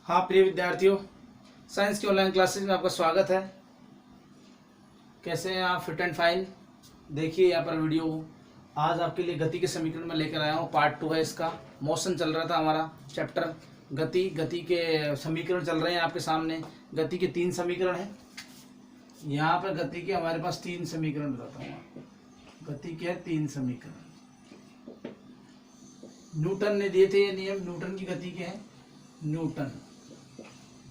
हाँ प्रिय विद्यार्थियों, साइंस की ऑनलाइन क्लासेज में आपका स्वागत है। कैसे हैं आप? Fit and fine. देखिए यहाँ पर वीडियो आज आपके लिए गति के समीकरण में लेकर आया हूँ। पार्ट 2 है इसका। मोशन चल रहा था हमारा चैप्टर, गति के समीकरण चल रहे हैं आपके सामने। गति के 3 समीकरण हैं। यहाँ पर गति के हमारे पास 3 समीकरण बताता हूँ आपको। गति के 3 समीकरण न्यूटन ने दिए थे। ये नियम न्यूटन की गति के हैं।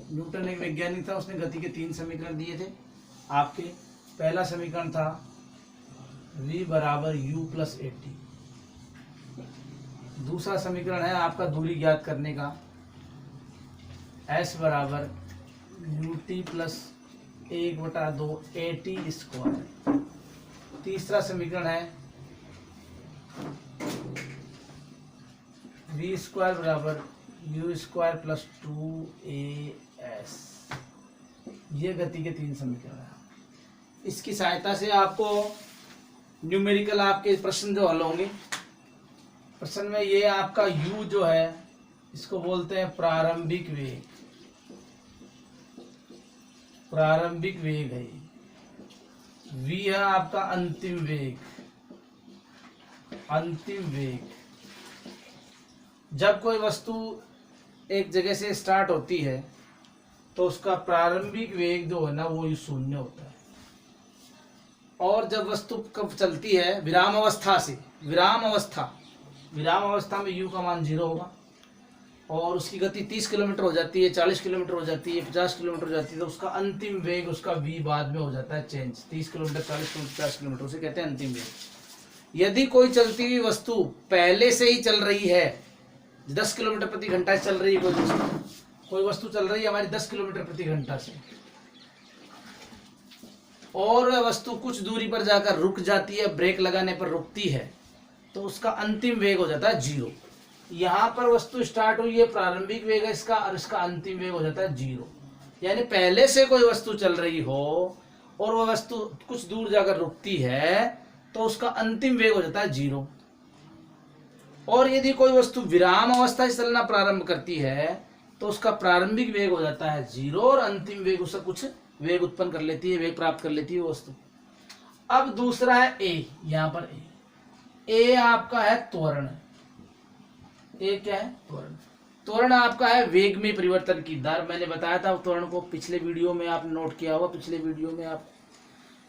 न्यूटन एक वैज्ञानिक था, उसने गति के 3 समीकरण दिए थे आपके। पहला समीकरण था v बराबर u प्लस ए टी। दूसरा समीकरण है आपका दूरी ज्ञात करने का, s बराबर U T plus 1/2 A T square. तीसरा समीकरण है v स्क्वायर बराबर यू स्क्वायर प्लस 2as। ये गति के 3 समीकरण हैं। इसकी सहायता से आपको न्यूमेरिकल आपके प्रश्न जो हल होंगे। प्रश्न में ये आपका u जो है इसको बोलते हैं प्रारंभिक वेग। प्रारंभिक वेग है। v है आपका अंतिम वेग। अंतिम वेग जब कोई वस्तु एक जगह से स्टार्ट होती है तो उसका प्रारंभिक वेग जो है ना वो 0 होता है। और जब वस्तु कब चलती है, विराम अवस्था से, विराम अवस्था में u का मान 0 होगा। और उसकी गति 30 किलोमीटर हो जाती है, 40 किलोमीटर हो जाती है, 50 किलोमीटर हो जाती है, तो उसका अंतिम वेग उसका v बाद में हो जाता है चेंज। 30 किलोमीटर, 40 किलोमीटर, 50 किलोमीटर, उसे कहते हैं अंतिम वेग। यदि कोई चलती हुई वस्तु पहले से ही चल रही है, 10 किलोमीटर प्रति घंटा चल रही है, कोई वस्तु चल रही है हमारी 10 किलोमीटर प्रति घंटा से, और वह वस्तु कुछ दूरी पर जाकर रुक जाती है, ब्रेक लगाने पर रुकती है, तो उसका अंतिम वेग हो जाता है 0। यहाँ पर वस्तु स्टार्ट हुई है, प्रारंभिक वेग है इसका, और इसका अंतिम वेग हो जाता है 0। यानी पहले से कोई वस्तु चल रही हो और वह वस्तु कुछ दूर जाकर रुकती है तो उसका अंतिम वेग हो जाता है 0। और यदि कोई वस्तु विराम अवस्था से चलना प्रारंभ करती है तो उसका प्रारंभिक वेग हो जाता है 0 और अंतिम वेग उसका कुछ वेग उत्पन्न कर लेती है, वेग प्राप्त कर लेती है वो वस्तु। अब दूसरा है ए। यहाँ पर ए आपका है त्वरण। ए क्या है? त्वरण। त्वरण आपका है वेग में परिवर्तन की दर। मैंने बताया था त्वरण को पिछले वीडियो में, आपने नोट किया होगा पिछले वीडियो में। आप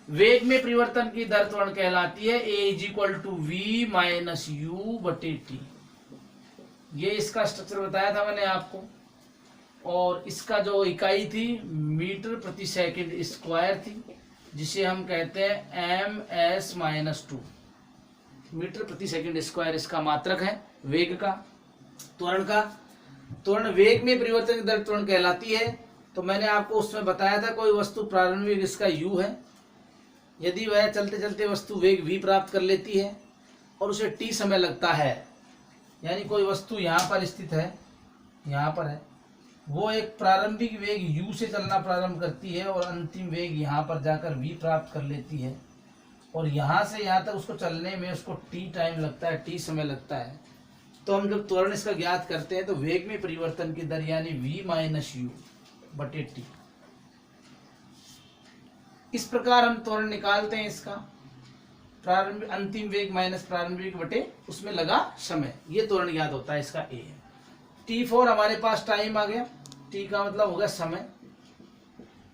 वेग में परिवर्तन की दर त्वरण कहलाती है a = v - u/t। ये इसका स्ट्रक्चर बताया था मैंने आपको। और इसका जो इकाई थी मीटर प्रति सेकंड स्क्वायर थी, जिसे हम कहते हैं ms-2। मीटर प्रति सेकंड स्क्वायर इसका मात्रक है वेग का, त्वरण का। त्वरण वेग में परिवर्तन की दर त्वरण कहलाती है। तो मैंने आपको उसमें बताया था कोई वस्तु प्रारंभिक वेग इसका u है, यदि वह चलते चलते वस्तु वेग v प्राप्त कर लेती है और उसे t समय लगता है, यानी कोई वस्तु यहाँ पर स्थित है, यहाँ पर है, वो एक प्रारंभिक वेग u से चलना प्रारंभ करती है और अंतिम वेग यहाँ पर जाकर v प्राप्त कर लेती है, और यहाँ से यहाँ तक उसको चलने में उसको t टाइम लगता है, t समय लगता है। तो हम जब त्वरण इसका ज्ञात करते हैं तो वेग में परिवर्तन की दर यानी v - u/t, इस प्रकार हम त्वरण निकालते हैं इसका। प्रारंभिक अंतिम वेग माइनस प्रारंभिक बटे उसमें लगा समय, ये त्वरण ज्ञात होता है इसका ए। t4 हमारे पास टाइम आ गया। t का मतलब होगा समय।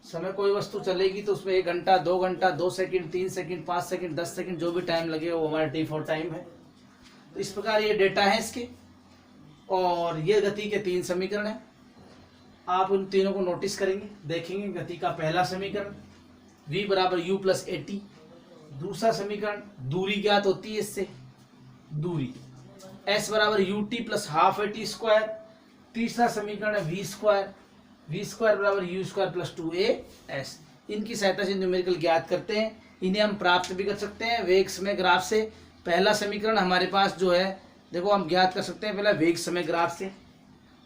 समय कोई वस्तु चलेगी तो उसमें 1 घंटा, 2 घंटा, 2 सेकंड, 3 सेकंड, 5 सेकंड, 10 सेकंड, जो भी टाइम लगेगा वो हमारा t4 टाइम है। तो इस प्रकार ये डेटा है इसके। और ये गति के 3 समीकरण है। आप उन तीनों को नोटिस करेंगे, देखेंगे। गति का पहला समीकरण v बराबर u प्लस ए टी। दूसरा समीकरण दूरी ज्ञात होती है इससे, दूरी s बराबर U T plus half A T square. तीसरा समीकरण है v स्क्वायर बराबर u स्क्वायर प्लस 2as। इनकी सहायता से न्यूमेरिकल ज्ञात करते हैं। इन्हें हम प्राप्त भी कर सकते हैं वेग समय ग्राफ से। पहला समीकरण हमारे पास जो है, देखो हम ज्ञात कर सकते हैं पहला वेग समय ग्राफ से।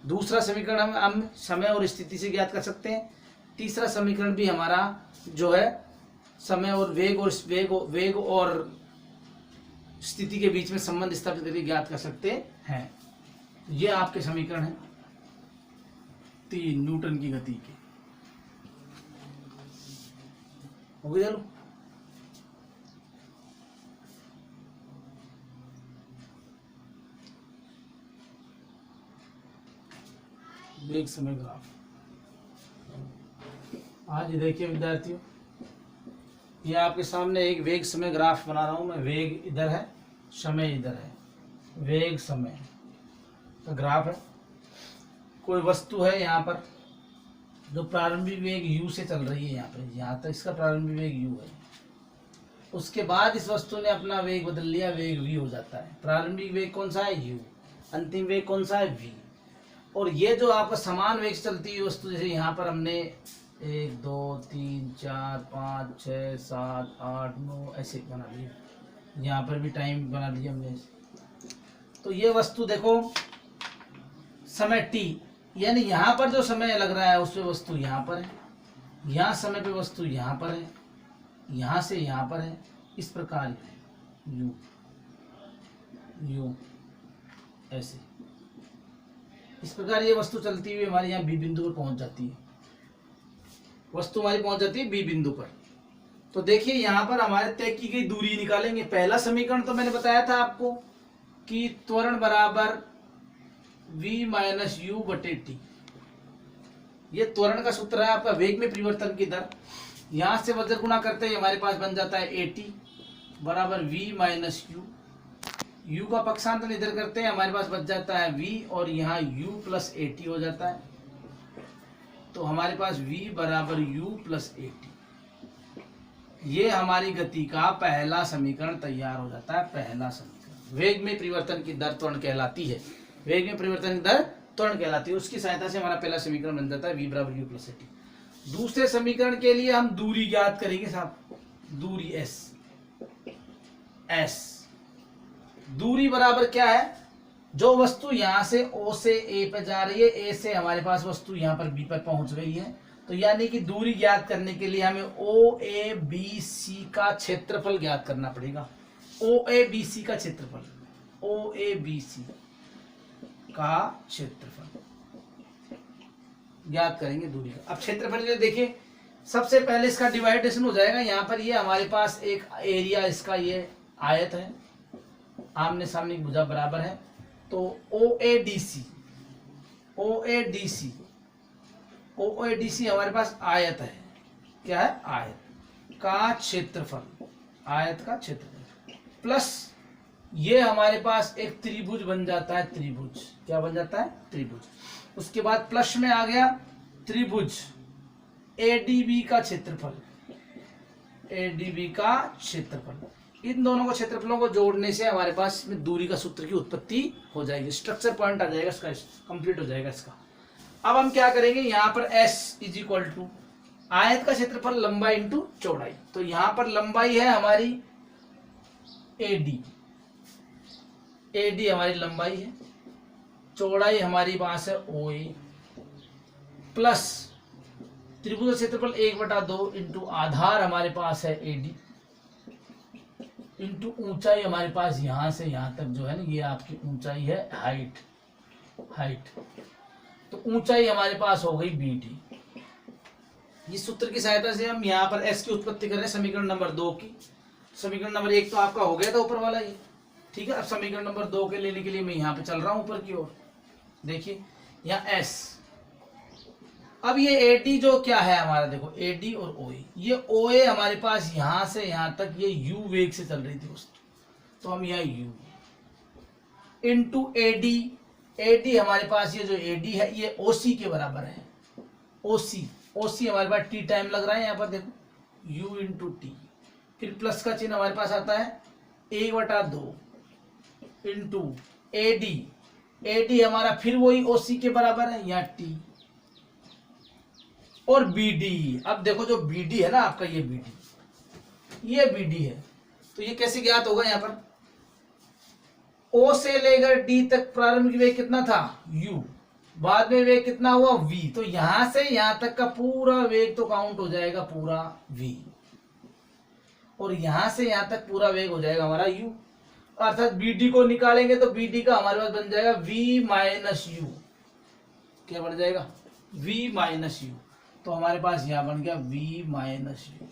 दूसरा समीकरण हम समय और स्थिति से ज्ञात कर सकते हैं। तीसरा समीकरण भी हमारा जो है समय और वेग और स्थिति के बीच में संबंध स्थापित करके ज्ञात कर सकते हैं। ये आपके समीकरण हैं। 3 न्यूटन की गति के। हो गया चलो। वेग समय ग्राफ। आज देखिए विद्यार्थियों, ये आपके सामने एक वेग समय ग्राफ बना रहा हूं मैं। वेग इधर है, समय इधर है। वेग समय का ग्राफ है। कोई वस्तु है यहाँ पर जो प्रारंभिक वेग u से चल रही है, यहाँ पे यहाँ तक इसका प्रारंभिक वेग u है। उसके बाद इस वस्तु ने अपना वेग बदल लिया, वेग v हो जाता है। प्रारंभिक वेग कौन सा है? u। अंतिम वेग कौन सा है? v। और ये जो आपका समान वेग से चलती हुई वस्तु, जैसे यहाँ पर हमने 1 2 3 4 5 6 7 8 9 ऐसे बना लिए, यहाँ पर भी टाइम बना लिया हमने। तो ये वस्तु देखो समय t, यानी यहाँ पर जो समय लग रहा है उस पे वस्तु यहाँ पर है, यहाँ समय पे वस्तु यहाँ पर है, यहाँ से यहाँ पर है। इस प्रकार u u ऐसे इस प्रकार ये वस्तु चलती हुई हमारे यहाँ बी बिंदु पर पहुंच जाती है। वस्तु हमारी पहुंच जाती है बी बिंदु पर। तो देखिए यहाँ पर हमारे तय की गई दूरी निकालेंगे। पहला समीकरण तो मैंने बताया था आपको कि त्वरण बराबर v माइनस u बटे टी। ये त्वरण का सूत्र है आपका, वेग में परिवर्तन की दर। यहाँ से वज्र गुणा करते ही हमारे पास बन जाता है at बराबर v माइनस u। u का पक्षांतर इधर करते हैं, हमारे पास बच जाता है v और यहाँ u प्लस at हो जाता है। तो हमारे पास v बराबर u प्लस at। ये हमारी गति का पहला समीकरण तैयार हो जाता है। पहला समीकरण वेग में परिवर्तन की दर त्वरण कहलाती है। वेग में परिवर्तन की दर त्वरण कहलाती है। उसकी सहायता से हमारा पहला समीकरण बन जाता है v बराबर u प्लस at। दूसरे समीकरण के लिए हम दूरी ज्ञात करेंगे साहब, दूरी s। दूरी बराबर क्या है? जो वस्तु यहाँ से O से A पे जा रही है, A से हमारे पास वस्तु यहाँ पर B पर पहुंच गई है। तो यानी कि दूरी ज्ञात करने के लिए हमें OABC का क्षेत्रफल ज्ञात करना पड़ेगा। OABC का क्षेत्रफल, OABC का क्षेत्रफल ज्ञात करेंगे दूरी का। अब क्षेत्रफल के देखिए, सबसे पहले इसका डिवाइडेशन हो जाएगा। यहाँ पर ये हमारे पास एक एरिया, इसका ये आयत है, आमने सामने की भुजा बराबर है। तो OADC हमारे पास आयत है। क्या है? आयत का क्षेत्रफल, आयत का क्षेत्रफल प्लस ये हमारे पास एक त्रिभुज बन जाता है। त्रिभुज क्या बन जाता है? त्रिभुज। उसके बाद प्लस में आ गया त्रिभुज ADB का क्षेत्रफल, ADB का क्षेत्रफल। इन दोनों को क्षेत्रफलों को जोड़ने से हमारे पास में दूरी का सूत्र की उत्पत्ति हो जाएगी। स्ट्रक्चर पॉइंट आ जाएगा इसका, कंप्लीट हो जाएगा इसका। अब हम क्या करेंगे, यहाँ पर S इज इक्वल टू आयत का क्षेत्रफल लंबाई इंटू चौड़ाई। तो यहाँ पर लंबाई है हमारी AD, AD हमारी लंबाई है, चौड़ाई हमारी पास है OA प्लस त्रिभुज का क्षेत्रफल 1/2 इंटू आधार हमारे पास है AD इंटू ऊंचाई हमारे पास यहाँ से यहाँ तक जो है ना, ये आपकी ऊंचाई है, हाइट। तो ऊंचाई हमारे पास हो गई BD। इस सूत्र की सहायता से हम यहाँ पर S की उत्पत्ति कर रहे हैं समीकरण नंबर 2 की। समीकरण नंबर 1 तो आपका हो गया था ऊपर वाला ये, ठीक है। अब समीकरण नंबर 2 के लेने के लिए मैं यहाँ पे चल रहा हूँ ऊपर की ओर। देखिए यहाँ S। अब ये AD जो क्या है हमारा, देखो AD और OA, ये OA हमारे पास यहाँ से यहाँ तक ये U वेग से चल रही थी वस्तु। तो हम यहाँ U इंटू AD हमारे पास ये जो AD है ये OC के बराबर है। OC हमारे पास T टाइम लग रहा है यहाँ पर, देखो U इंटू टी, फिर प्लस का चिन्ह हमारे पास आता है 1/2 इंटू AD हमारा फिर वही OC के बराबर है, यहाँ T और BD। अब देखो जो BD है ना आपका, ये BD है। तो ये कैसे ज्ञात होगा, यहाँ पर O से लेकर D तक प्रारंभिक वेग कितना था? U। बाद में वेग कितना हुआ? V। तो यहां से यहां तक का पूरा वेग तो काउंट हो जाएगा पूरा V, और यहां से यहां तक पूरा वेग हो जाएगा हमारा U। अर्थात BD को निकालेंगे तो BD का हमारे पास बन जाएगा V माइनस U। क्या बन जाएगा? v minus you. तो हमारे पास यहाँ बन गया v माइनस यू,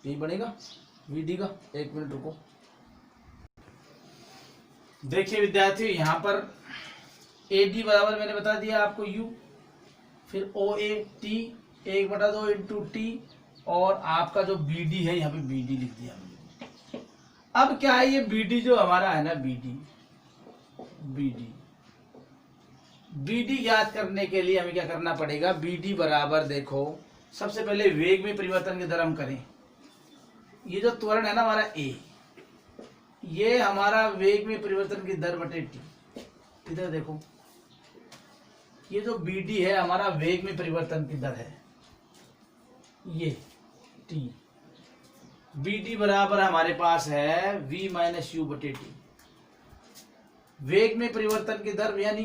यही बनेगा vd का। एक मिनट रुको, देखिए विद्यार्थियों, यहाँ पर AD बराबर मैंने बता दिया आपको u, फिर OA t 1/2 इंटू टी, और आपका जो BD है यहाँ पे BD लिख दिया हमने। अब क्या है ये BD जो हमारा है ना, BD याद करने के लिए हमें क्या करना पड़ेगा, BD बराबर देखो, सबसे पहले वेग में परिवर्तन की दर हम करें। ये जो त्वरण है ना हमारा A, ये हमारा वेग में परिवर्तन की दर बटे टी। इधर देखो, ये जो BD है हमारा वेग में परिवर्तन की दर है, ये t। BD बराबर हमारे पास है v माइनस यू बटे टी। वेग में परिवर्तन की दर यानी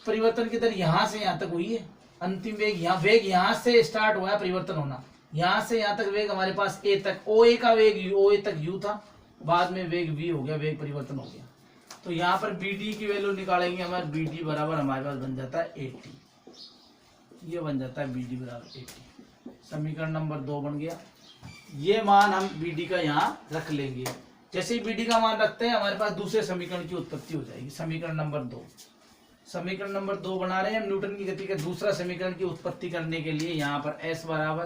परिवर्तन की दर यहां से यहां तक हुई है, अंतिम वेग यहां से स्टार्ट हुआ है परिवर्तन होना, यहां से यहां तक वेग हमारे पास a तक, OA का वेग OA तक u था, बाद में वेग v हो गया, वेग परिवर्तन हो गया। तो यहाँ पर BD की वैल्यू निकालेंगे, हमारे BD बराबर हमारे पास बन जाता है 80, ये बन जाता है BD बराबर 80। समीकरण नंबर 2 बन गया। ये मान हम BD का यहाँ रख लेंगे। जैसे ही BD का मान रखते हैं हमारे पास दूसरे समीकरण की उत्पत्ति हो जाएगी। समीकरण नंबर 2, समीकरण नंबर 2 बना रहे हैं हम। न्यूटन की गति का दूसरा समीकरण की उत्पत्ति करने के लिए यहाँ पर S बराबर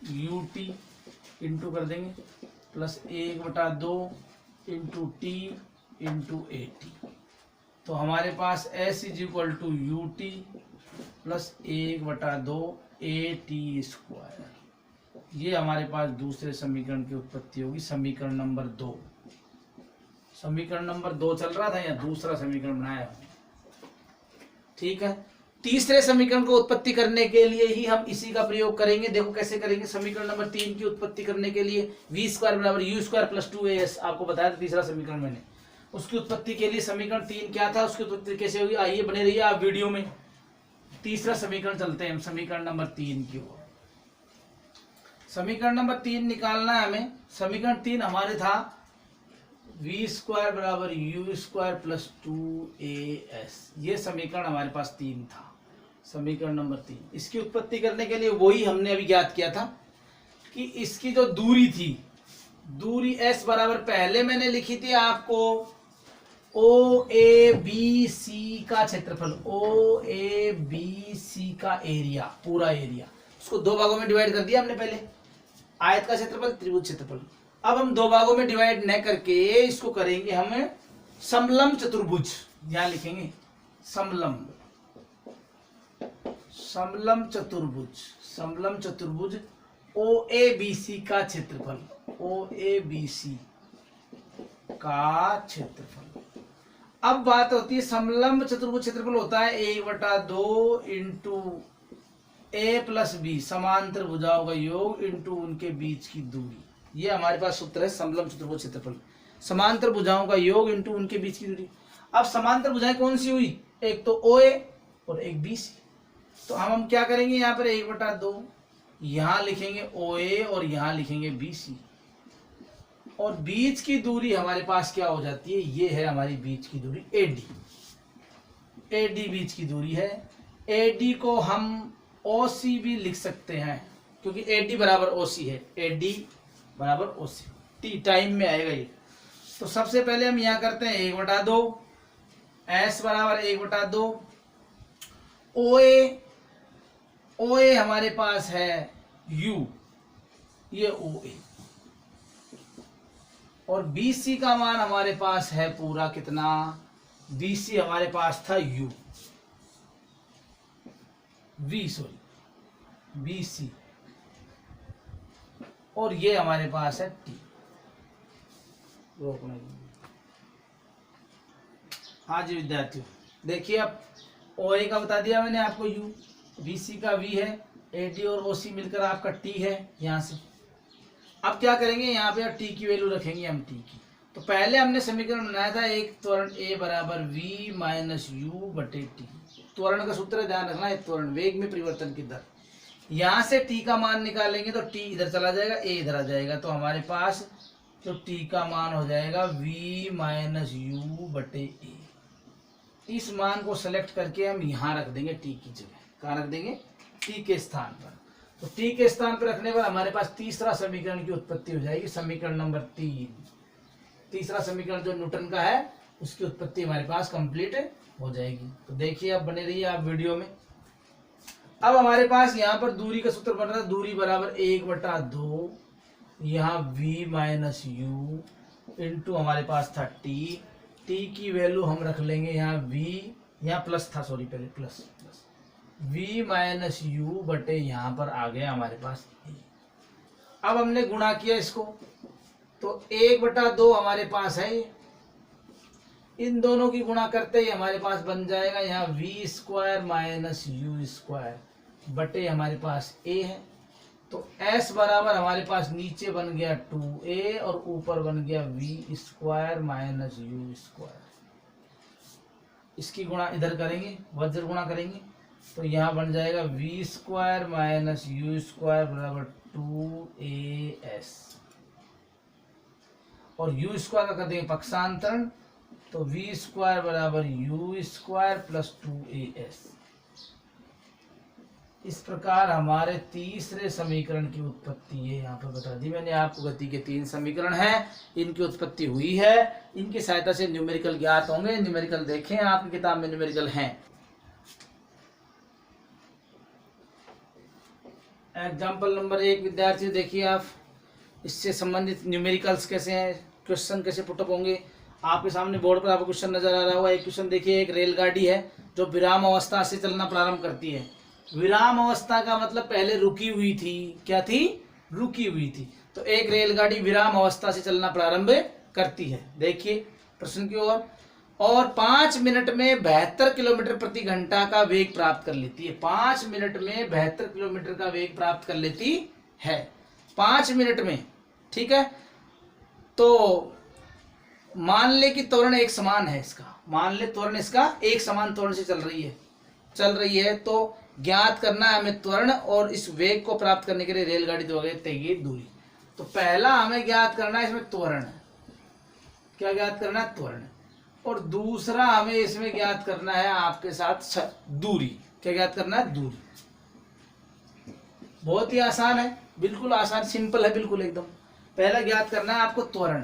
ut इंटू कर देंगे, plus 1/2 into T into AT। तो हमारे पास S is equal to ut plus 1/2 AT square. ये हमारे पास दूसरे समीकरण की उत्पत्ति होगी, समीकरण नंबर 2। समीकरण नंबर 2 चल रहा था, या दूसरा समीकरण बनाया, ठीक है। तीसरे समीकरण को उत्पत्ति करने के लिए ही हम इसी का प्रयोग करेंगे। देखो कैसे करेंगे। समीकरण नंबर 3 की उत्पत्ति करने के लिए v² बराबर u² प्लस 2as, आपको बताया था तीसरा समीकरण मैंने। उसकी उत्पत्ति के लिए समीकरण 3 क्या था, उसकी उत्पत्ति कैसे होगी, आइए बने रहिए आप वीडियो में। तीसरा समीकरण चलते हैं हम समीकरण नंबर 3 की ओर। समीकरण नंबर 3 निकालना है हमें। समीकरण 3 हमारे था v² बराबर u² प्लस 2as। ये समीकरण हमारे पास 3 था, समीकरण नंबर 3। इसकी उत्पत्ति करने के लिए वही हमने अभी ज्ञात किया था कि इसकी जो दूरी थी, दूरी s बराबर पहले मैंने लिखी थी आपको OABC का क्षेत्रफल, OABC का एरिया, पूरा एरिया, उसको 2 भागों में डिवाइड कर दिया हमने पहले। आयत का क्षेत्रफल, त्रिभुज क्षेत्रफल। अब हम 2 भागों में डिवाइड न करके इसको करेंगे हम समलंब चतुर्भुज। यहां लिखेंगे समलंब चतुर्भुज, समलंब चतुर्भुज OABC का क्षेत्रफल, OABC का क्षेत्रफल। अब बात होती है समलंब चतुर्भुज क्षेत्रफल होता है 1/2 इंटू A प्लस B, समांतर भुजाओं का योग इंटू उनके बीच की दूरी। ये हमारे पास सूत्र है समलंब चतुर्भुज क्षेत्रफल, समांतर भुजाओं का योग इंटू उनके बीच की दूरी। अब समांतर भुजाएं कौन सी हुई, एक तो OA और एक BC। तो हम क्या करेंगे, यहाँ पर 1/2 यहाँ लिखेंगे OA और यहाँ लिखेंगे BC, और बीच की दूरी हमारे पास क्या हो जाती है, ये है हमारी बीच की दूरी AD। AD बीच की दूरी है। AD को हम OC भी लिख सकते हैं, क्योंकि AD बराबर OC है, AD बराबर OC, टी टाइम में आएगा ये। तो सबसे पहले हम यहाँ करते हैं 1/2, S बराबर 1/2, OA हमारे पास है U, ये OA, और BC का मान हमारे पास है पूरा कितना, BC हमारे पास था BC, और ये हमारे पास है T। हाँ जी विद्यार्थियों, देखिए अब OA का बता दिया मैंने आपको U, BC का V है, AD और OC मिलकर आपका T है यहाँ से। अब क्या करेंगे, यहाँ पे T की वैल्यू रखेंगे हम, T की। तो पहले हमने समीकरण बनाया था एक त्वरण A बराबर V माइनस U बटे T। त्वरण का सूत्र ध्यान रखना है, त्वरण वेग में परिवर्तन की दर। यहाँ से T का मान निकालेंगे तो T इधर चला जाएगा, A इधर आ जाएगा, तो हमारे पास जो T का मान हो जाएगा V माइनस U बटे A। इस मान को सेलेक्ट करके हम यहाँ रख देंगे टी की जगह। कहाँ रख देंगे? टी के स्थान पर। तो टी के स्थान पर रखने पर हमारे पास तीसरा समीकरण की उत्पत्ति हो जाएगी, समीकरण नंबर 3। तीसरा समीकरण जो न्यूटन का है उसकी उत्पत्ति हमारे पास कंप्लीट हो जाएगी। तो देखिए, अब बने रहिए आप वीडियो में। अब हमारे पास यहाँ पर दूरी का सूत्र बन रहा है, दूरी बराबर 1/2, यहाँ v माइनस यू इंटू हमारे पास था टी। टी की वैल्यू हम रख लेंगे यहाँ v, यहाँ प्लस था, सॉरी पहले प्लस v माइनस यू बटे यहाँ पर आ गया हमारे पास a। अब हमने गुणा किया इसको, तो 1/2 हमारे पास है, इन दोनों की गुणा करते ही हमारे पास बन जाएगा यहाँ v² माइनस u² बटे हमारे पास a है। तो s बराबर हमारे पास नीचे बन गया 2a और ऊपर बन गया v² माइनस u²। इसकी गुणा इधर करेंगे, वज्र गुणा करेंगे, तो यहाँ बन जाएगा v² माइनस u² बराबर 2as और u² का कर देंगे पक्षांतरण, तो v² बराबर u² प्लस 2as। इस प्रकार हमारे तीसरे समीकरण की उत्पत्ति है, यहाँ पर बता दी मैंने आपको। गति के 3 समीकरण हैं, इनकी उत्पत्ति हुई है, इनकी सहायता से न्यूमेरिकल ज्ञात होंगे। न्यूमेरिकल देखें, आपकी किताब में न्यूमेरिकल हैं। एग्जाम्पल नंबर 1 विद्यार्थी देखिए आप, इससे संबंधित न्यूमेरिकल्स कैसे हैं, क्वेश्चन कैसे पुटअप होंगे। आपके सामने बोर्ड पर आपको क्वेश्चन नजर आ रहा होगा। एक क्वेश्चन देखिए, एक रेलगाड़ी है जो विराम अवस्था से चलना प्रारंभ करती है। विराम अवस्था का मतलब पहले रुकी हुई थी, क्या थी? रुकी हुई थी। तो एक रेलगाड़ी विराम अवस्था से चलना प्रारंभ करती है। देखिए प्रश्न की ओर, और 5 मिनट में 72 किलोमीटर प्रति घंटा का वेग प्राप्त कर लेती है। 5 मिनट में 72 किलोमीटर का वेग प्राप्त कर लेती है, 5 मिनट में, ठीक है। तो मान ले कि त्वरण एक समान है इसका, मान ले त्वरण इसका एक समान त्वरण से चल रही है, तो ज्ञात करना है हमें त्वरण, और इस वेग को प्राप्त करने के लिए रेलगाड़ी द्वारा तय की दूरी। तो पहला हमें ज्ञात करना है इसमें त्वरण, क्या ज्ञात करना है? त्वरण। और दूसरा हमें इसमें ज्ञात करना है आपके साथ दूरी। क्या ज्ञात करना है? दूरी। बहुत ही आसान है, बिल्कुल आसान, सिंपल है बिल्कुल एकदम। पहला ज्ञात करना है आपको त्वरण,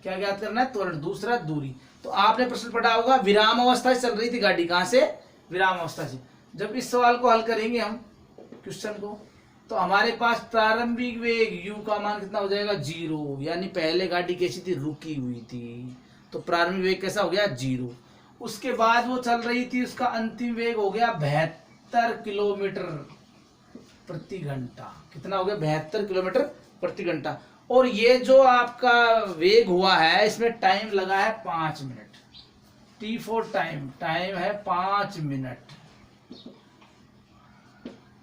क्या ज्ञात करना है? त्वरण। दूसरा दूरी। तो आपने प्रश्न पढ़ा होगा, विराम अवस्था से चल रही थी गाड़ी, कहां से? विराम अवस्था से। जब इस सवाल को हल करेंगे हम क्वेश्चन को, तो हमारे पास प्रारंभिक वेग u का मान कितना हो जाएगा? 0, यानी पहले गाड़ी कैसी थी? रुकी हुई थी, तो प्रारंभिक वेग कैसा हो गया? 0। उसके बाद वो चल रही थी, उसका अंतिम वेग हो गया 72 किलोमीटर प्रति घंटा। कितना हो गया? 72 किलोमीटर प्रति घंटा। और ये जो आपका वेग हुआ है, इसमें टाइम लगा है 5 मिनट। टी फॉर टाइम है 5 मिनट।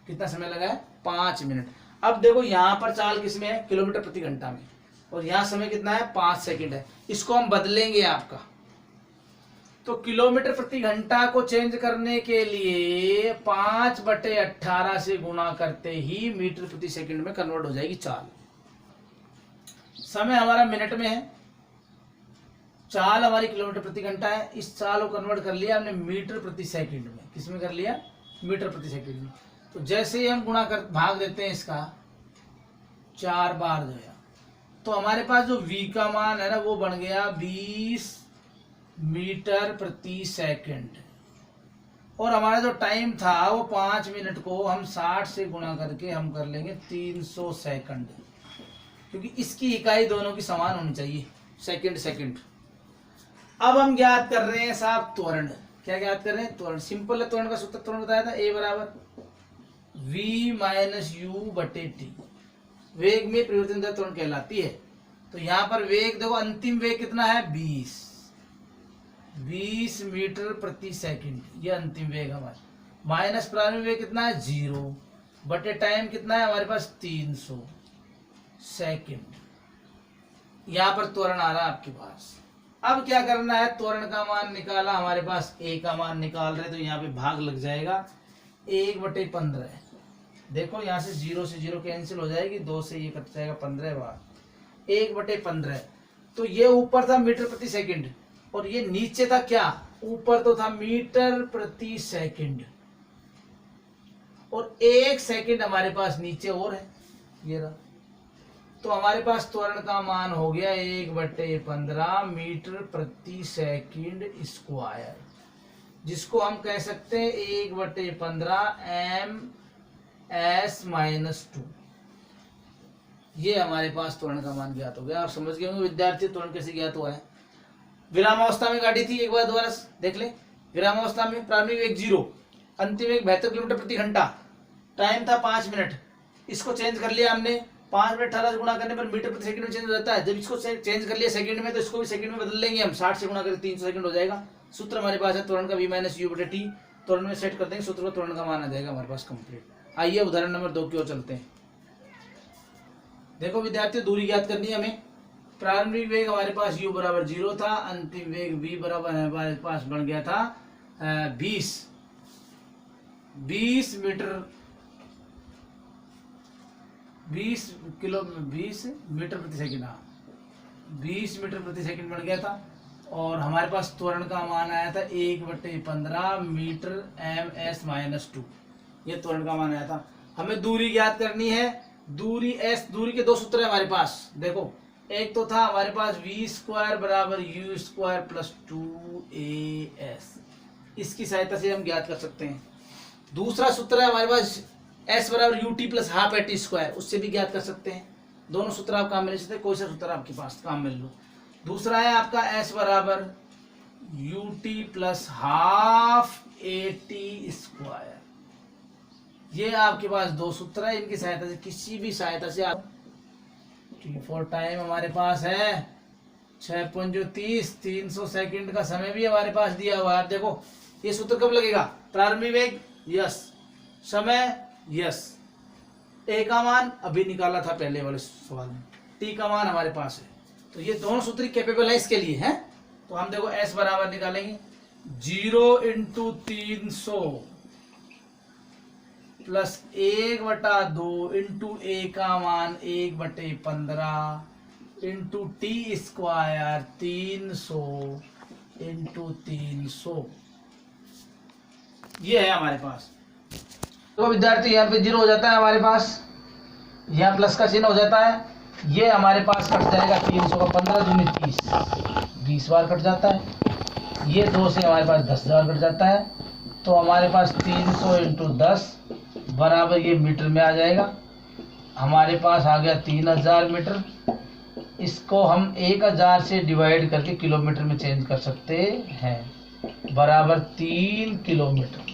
कितना समय लगा है? 5 मिनट। अब देखो यहाँ पर चाल किसमें है? किलोमीटर प्रति घंटा में, और यहाँ समय कितना है? 5 सेकंड है। इसको हम बदलेंगे आपका, तो किलोमीटर प्रति घंटा को चेंज करने के लिए 5/18 से गुणा करते ही मीटर प्रति सेकंड में कन्वर्ट हो जाएगी चाल। समय हमारा मिनट में है, चाल हमारी किलोमीटर प्रति घंटा है। इस चाल को कन्वर्ट कर लिया हमने मीटर प्रति सेकंड में। किसमें कर लिया? मीटर प्रति सेकंड में। तो जैसे ही हम गुणा कर भाग देते हैं इसका 4 बार जो है, तो हमारे पास जो v का मान है ना, वो बन गया 20 मीटर प्रति सेकंड। और हमारा जो टाइम था वो 5 मिनट को हम 60 से गुणा करके हम कर लेंगे 300 सेकंड, क्योंकि इसकी इकाई दोनों की समान होनी चाहिए, सेकंड। अब हम ज्ञात कर रहे हैं साहब त्वरण। क्या ज्ञात कर रहे हैं? त्वरण। सिंपल है, त्वरण का सूत्र त्वरण बताया था, a बराबर v माइनस यू बटे टी। वेग में परिवर्तन दर त्वरण कहलाती है। तो यहाँ पर वेग देखो, अंतिम वेग कितना है? 20 मीटर प्रति सेकंड, ये अंतिम वेग हमारा। माइनस प्रारंभिक वेग कितना है? 0 बटे टाइम कितना है हमारे पास? 300 सेकंड। यहाँ पर त्वरण आ रहा है आपके पास। अब क्या करना है? त्वरण का मान निकाला, हमारे पास a का मान निकाल रहे, तो यहाँ पे भाग लग जाएगा 1/15। देखो यहाँ से 0 से 0 कैंसिल हो जाएगी, 2 से ये कट जाएगा 15 बार, 1/15। तो ये ऊपर था मीटर प्रति सेकंड, और ये नीचे था क्या, ऊपर तो था मीटर प्रति सेकंड, और 1 सेकंड हमारे पास नीचे और है, ये रहा। तो हमारे पास त्वरण का मान हो गया 1/15 मीटर प्रति सेकंड स्क्वायर, जिसको हम कह सकते हैं 1/15 ms-2। ये हमारे पास त्वरण का मान ज्ञात हो गया। आप समझ गए होंगे विद्यार्थी त्वरण कैसे ज्ञात हुआ है। विरामावस्था में गाड़ी थी, एक बार दोबारा देख ले। विरामावस्था में प्रारंभिक वेग 0, अंतिम वेग 72 किलोमीटर प्रति घंटा, टाइम था 5 मिनट। इसको चेंज कर लिया हमने, 5 में 18 से गुणा करने पर मीटर प्रति सेकंड में चेंज हो जाता है। जब इसको चेंज कर लिया सेकंड में, तो इसको भी सेकंड में बदल लेंगे हम, 60 से गुणा करें 300 सेकंड हो जाएगा। सूत्र हमारे पास है त्वरण का v-u/t, त्वरण में सेट कर देंगे सूत्र को, त्वरण का मान आ जाएगा हमारे पास कंप्लीट। आइए उदाहरण नंबर 2 की ओर चलते हैं। देखो विद्यार्थियों, दूरी ज्ञात करनी है हमें। प्रारंभिक वेग हमारे पास u बराबर 0 था, अंतिम वेग v बराबर हमारे पास बन गया था 20 मीटर 20 मीटर प्रति सेकंड, 20 मीटर प्रति सेकंड बन गया था। और हमारे पास त्वरण का मान आया था 1/15 मीटर ms-2, ये त्वरण का मान आया था। हमें दूरी ज्ञात करनी है। दूरी s, दूरी के 2 सूत्र है हमारे पास। देखो, एक तो था हमारे पास v² बराबर u² प्लस 2as, इसकी सहायता से हम ज्ञात कर सकते हैं। दूसरा सूत्र है हमारे पास s बराबर ut प्लस हाफ at², उससे भी ज्ञात कर सकते हैं। दोनों सूत्र आप काम में ले सकते हैं, कोई सा सूत्र आपके पास काम में लो। दूसरा है आपका s बराबर ut प्लस हाफ at², ये आपके पास 2 सूत्र है। इनकी सहायता से, किसी भी सहायता से आप t4 टाइम हमारे पास है 6.30, 300 सेकंड का समय भी हमारे पास दिया हुआ है। देखो ये सूत्र कब लगेगा, प्रारंभिक वेग यस, समय यस, ए का मान अभी निकाला था पहले वाले सवाल में, टी का मान हमारे पास है। तो ये दोनों सूत्र कैपेबल है इसके लिए हैं। तो हम देखो s बराबर निकालेंगे 0 × 300 प्लस 1/2 इंटू ए का मान 1/15 इंटू टी स्क्वायर 300 इंटू 300, ये है हमारे पास। तो विद्यार्थी यहाँ पे 0 हो जाता है हमारे पास, यहाँ प्लस का चिन्ह हो जाता है। ये हमारे पास कट जाएगा 300 का 15 दूनी 30, 20 बार कट जाता है। ये 2 से हमारे पास 10,000 कट जाता है। तो हमारे पास 300 इंटू 10 बराबर ये मीटर में आ जाएगा। हमारे पास आ गया 3000 मीटर। इसको हम 1000 से डिवाइड करके किलोमीटर में चेंज कर सकते हैं, बराबर 3 किलोमीटर,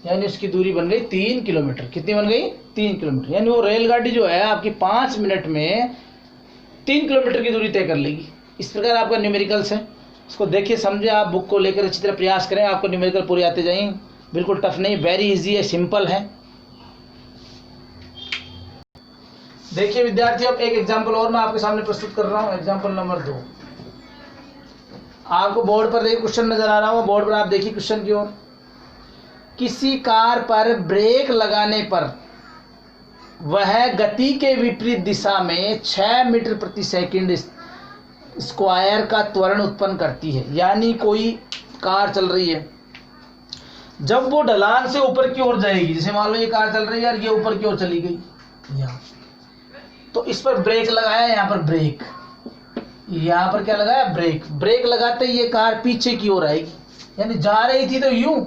यानी उसकी दूरी बन गई 3 किलोमीटर। कितनी बन गई, 3 किलोमीटर। यानी वो रेलगाड़ी जो है आपकी 5 मिनट में 3 किलोमीटर की दूरी तय कर लेगी। इस प्रकार आपका न्यूमेरिकल्स है, इसको देखिए समझे, आप बुक को लेकर अच्छी तरह प्रयास करें, आपको न्यूमेरिकल पूरे आते जाएंगे। बिल्कुल टफ नहीं, वेरी इजी है, सिंपल है। देखिए विद्यार्थियों, अब एक एग्जाम्पल और मैं आपके सामने प्रस्तुत कर रहा हूँ। एग्जाम्पल नंबर 2 आपको बोर्ड पर देखिए क्वेश्चन नजर आ रहा होगा, बोर्ड पर आप देखिए क्वेश्चन की ओर। किसी कार पर ब्रेक लगाने पर वह गति के विपरीत दिशा में 6 मीटर प्रति सेकंड स्क्वायर का त्वरण उत्पन्न करती है। यानी कोई कार चल रही है, जब वो ढलान से ऊपर की ओर जाएगी, जैसे मान लो ये कार चल रही है यार, ये ऊपर की ओर चली गई यहाँ, तो इस पर ब्रेक लगाया, यहाँ पर ब्रेक, यहाँ पर क्या लगाया, ब्रेक। ब्रेक लगाते ही ये कार पीछे की ओर आएगी, यानी जा रही थी तो यूं,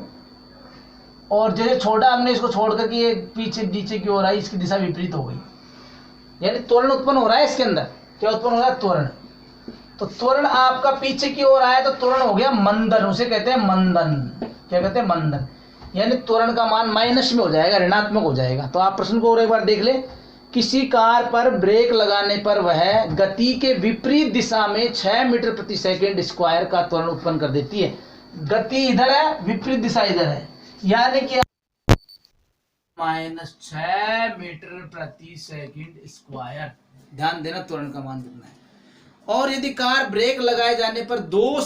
और जैसे छोड़ा हमने इसको छोड़ करके ये पीछे नीचे की ओर आई, इसकी दिशा विपरीत हो गई, यानी त्वरण उत्पन्न हो रहा है इसके अंदर। क्या उत्पन्न हो रहा है, त्वरण। तो त्वरण आपका पीछे की ओर आया तो त्वरण हो गया मंदन, उसे कहते हैं मंदन। क्या कहते हैं, मंदन। यानी त्वरण का मान माइनस में हो जाएगा, ऋणात्मक हो जाएगा। तो आप प्रश्न को और एक बार देख ले। किसी कार पर ब्रेक लगाने पर वह गति के विपरीत दिशा में 6 मीटर प्रति सेकंड स्क्वायर का त्वरण उत्पन्न कर देती है। गति इधर है, विपरीत दिशा इधर है, यानी कि -6 मीटर प्रति सेकंड स्क्वायर। ध्यान देना, त्वरण का मान कितना है। और यदि कार ब्रेक लगाए जाने पर 2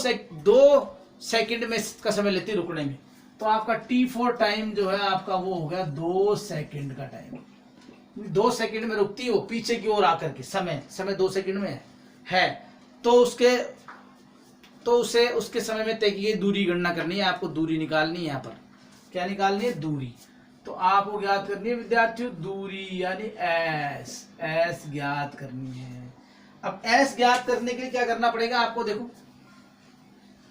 सेकंड में का समय लेती रुकने में, तो आपका T4 टाइम जो है आपका वो हो गया 2 सेकंड का टाइम। 2 सेकंड में रुकती है वो पीछे की ओर आकर के, समय 2 सेकंड में है। तो उसके तो उसे उसके समय में तय की गई दूरी गणना करनी है, आपको दूरी निकालनी है। यहाँ पर क्या निकालनी है? दूरी। तो आपको ज्ञात करनी है विद्यार्थियों दूरी, यानी एस ज्ञात करनी है। अब एस ज्ञात करने के लिए क्या करना पड़ेगा आपको? देखो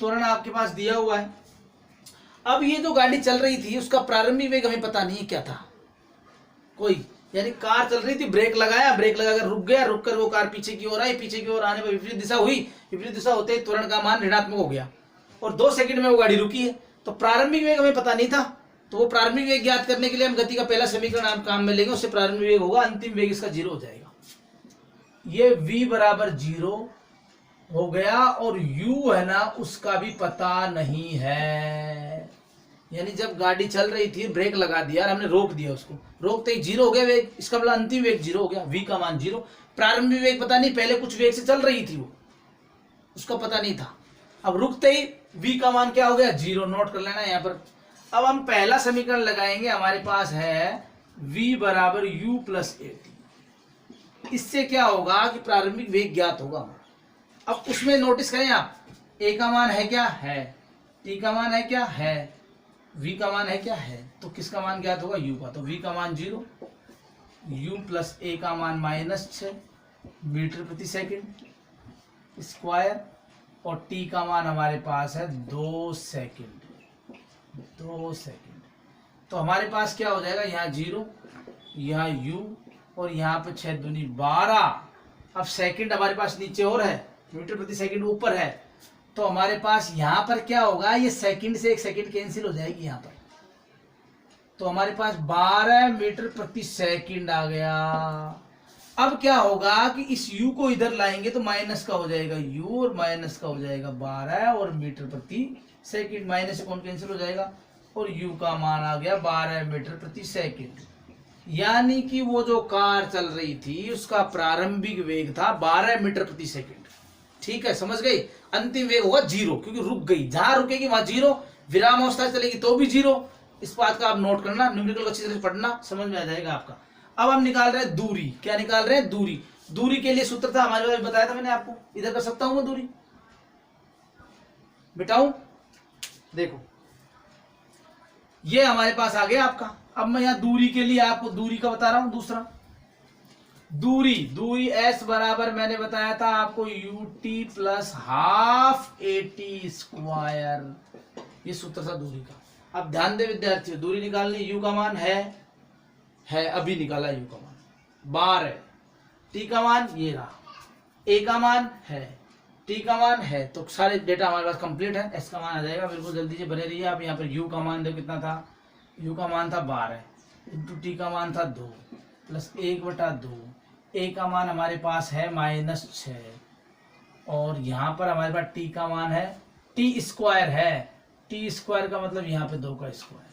त्वरण आपके पास दिया हुआ है। अब ये जो गाड़ी चल रही थी उसका प्रारंभिक वेग हमें पता नहीं है क्या था कोई, यानी कार चल रही थी, ब्रेक लगाया, ब्रेक लगाकर रुक गया, रुक कर वो कार पीछे की ओर आई, पीछे की ओर आने पर विपरीत दिशा हुई, विपरीत दिशा होते ही त्वरण का मान ऋणात्मक हो गया और 2 सेकंड में वो गाड़ी रुकी है। तो प्रारंभिक वेग हमें पता नहीं था, तो वो प्रारंभिक वेग ज्ञात करने के लिए हम गति का पहला समीकरण आप काम में लेंगे, उससे प्रारंभिक वेग होगा, अंतिम वेग इसका 0 हो जाएगा। ये v बराबर 0 हो गया और u है ना उसका भी पता नहीं है, यानी जब गाड़ी चल रही थी ब्रेक लगा दिया और हमने रोक दिया, उसको रोकते ही 0 हो गया वेग, इसका मतलब अंतिम वेग 0 हो गया, v का मान 0। प्रारंभिक वेग पता नहीं, पहले कुछ वेग से चल रही थी वो, उसका पता नहीं था। अब रुकते ही v का मान क्या हो गया? 0। नोट कर लेना यहाँ पर। अब हम पहला समीकरण लगाएंगे, हमारे पास है v बराबर u प्लस at। इससे क्या होगा कि प्रारंभिक वेग ज्ञात होगा। अब उसमें नोटिस करें आप, a का मान है क्या? है। t का मान है क्या? है। v का मान है क्या? है। तो किसका मान ज्ञात होगा? u का। तो v का मान 0, u प्लस a का मान -6 मीटर प्रति सेकंड स्क्वायर और t का मान हमारे पास है 2 सेकंड। 2 सेकंड। तो हमारे पास क्या हो जाएगा? यहाँ 0, यहाँ u और यहाँ पे 6 दूनी 12। अब सेकंड हमारे पास नीचे और है, मीटर प्रति सेकंड ऊपर है, तो हमारे पास यहाँ पर क्या होगा? ये सेकंड से 1 सेकंड कैंसिल हो जाएगी यहाँ पर, तो हमारे पास 12 मीटर प्रति सेकंड आ गया। अब क्या होगा कि इस u को इधर लाएंगे तो माइनस का हो जाएगा u और माइनस का हो जाएगा 12 और मीटर प्रति सेकंड, माइनस से कौन कैंसिल हो जाएगा और u का मान आ गया 12 मीटर प्रति सेकंड। यानी कि वो जो कार चल रही थी उसका प्रारंभिक वेग था 12 मीटर प्रति सेकंड। ठीक है, समझ गई? अंतिम वेग होगा 0, क्योंकि रुक गई, जहां रुकेगी वहां 0, विराम अवस्था चलेगी तो भी 0। इस बात का आप नोट करना, न्यूमेरिकल को अच्छी तरह से पढ़ना, समझ में आ जाएगा आपका। अब हम निकाल रहे हैं दूरी। क्या निकाल रहे हैं? दूरी। दूरी के लिए सूत्र था हमारे पास, बताया था मैंने आपको। इधर कर सकता हूं मैं दूरी, बिटाऊं? देखो ये हमारे पास आ गया आपका। अब मैं यहाँ दूरी के लिए आपको दूरी का बता रहा हूं। दूसरा दूरी s बराबर मैंने बताया था आपको ut plus half at square, ये सूत्र था दूरी का। अब ध्यान दे विद्यार्थियों, दूरी निकालनी, u का मान है अभी निकाला u का मान 12, t का मान ये रहा, a का मान है, t का मान है, तो सारे डेटा हमारे पास कंप्लीट है। s का मान आ जाएगा, बिल्कुल जल्दी से बने रहिए आप। यहाँ पर u का मान देखो कितना था, u का मान था 12 इंटू t का मान था 2 प्लस 1/2, a का मान हमारे पास है -6 और यहाँ पर हमारे पास t का मान है, t स्क्वायर है, t स्क्वायर का मतलब यहाँ पे 2 का स्क्वायर।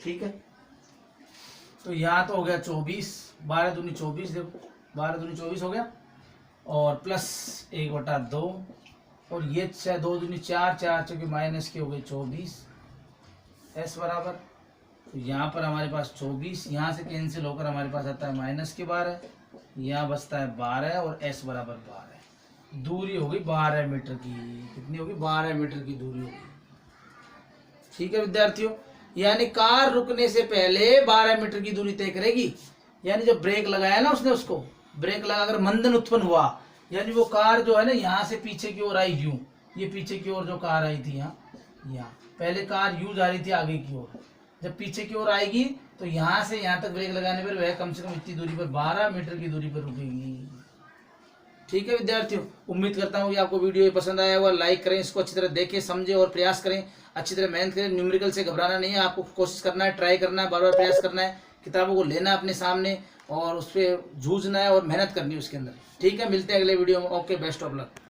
ठीक है, तो यहाँ तो हो गया 24, 12 दूनी 24, देखो 12 दूनी 24 हो गया और प्लस 1/2 और ये 6 2 दूनी 4, 4 चूँकि माइनस के हो गए 24 s बराबर। तो यहाँ पर हमारे पास 24, यहाँ से कैंसिल होकर हमारे पास आता है -12, यहाँ बचता है 12 और s बराबर 12। दूरी होगी 12 मीटर की। कितनी होगी? 12 मीटर की दूरी होगी। ठीक है विद्यार्थियों, यानी कार रुकने से पहले 12 मीटर की दूरी तय करेगी। यानी जब ब्रेक लगाया ना उसने, उसको ब्रेक लगाकर मंदन उत्पन्न हुआ, यानी वो कार जो है ना यहाँ से पीछे की ओर आई, यूं, ये पीछे की ओर जो कार आई थी यहाँ पहले कार यूं जा रही थी आगे की ओर, जब पीछे की ओर आएगी तो यहाँ से यहाँ तक ब्रेक लगाने पर वह कम से कम इतनी दूरी पर 12 मीटर की दूरी पर रुकेगी। ठीक है विद्यार्थियों, उम्मीद करता हूँ कि आपको वीडियो ये पसंद आया होगा। लाइक करें, इसको अच्छी तरह देखें, समझें और प्रयास करें, अच्छी तरह मेहनत करें। न्यूमेरिकल से घबराना नहीं है, आपको कोशिश करना है, ट्राई करना है, बार बार प्रयास करना है, किताबों को लेना अपने सामने और उस पर जूझना है और मेहनत करनी है उसके अंदर। ठीक है, मिलते हैं अगले वीडियो में। Okay, best of luck.